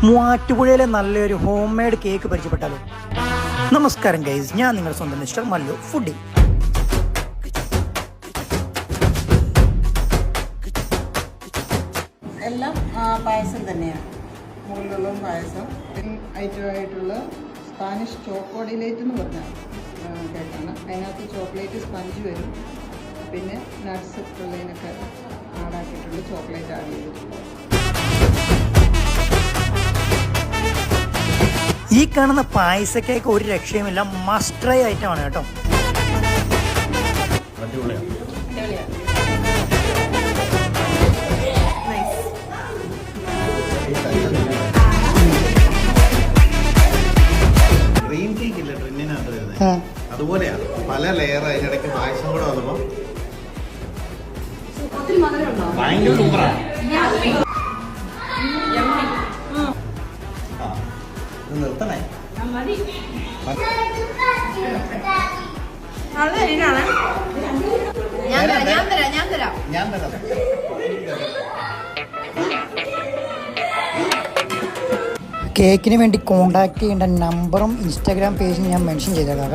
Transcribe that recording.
മൂവാറ്റുപുഴയിലെ നല്ലൊരു home made cake പരിചയപ്പെട്ടാലോ? നമസ്കാരം guys, ഞാൻ നിങ്ങളുടെ സ്വന്തം മിസ്റ്റർ മല്ലു ഫുഡി. എല്ലാം പായസം തന്നെയാണ്. മുകളിലുള്ള പായസം ഐറ്റമായിട്ടുള്ള സ്പാനിഷ് ചോക്കോ ഡിലൈറ്റ് എന്ന് പറഞ്ഞ കേക്കാണ്. അതിനകത്ത് ചോക്ലേറ്റ് സ്പഞ്ച് വരും, പിന്നെ നട്ട്സ് ഉള്ളതിനൊക്കെ ആഡാക്കിയിട്ടുള്ള ചോക്ലേറ്റ് ആഡ് ചെയ്തിട്ടുണ്ട്. ഈ കാണുന്ന പായസ കേക്ക് ഒരു രക്ഷയുമില്ല, മസ്റ്റ് ട്രൈ ഐറ്റമാണ് കേട്ടോ. ക്രീം കേക്ക് ഇല്ല ട്രിന്നിനകത്ത് വരുന്നത്, അതുപോലെയാണ് പല ലെയർ. അതിനിടയ്ക്ക് പായസം കൂടെ വന്നപ്പോ ഭയങ്കര സൂപ്പറാണ്. നിർത്തണേ. ഞാൻ തരാം. കേക്കിന് വേണ്ടി കോണ്ടാക്ട് ചെയ്യേണ്ട നമ്പറും ഇൻസ്റ്റാഗ്രാം പേജും ഞാൻ മെൻഷൻ ചെയ്തേക്കാം.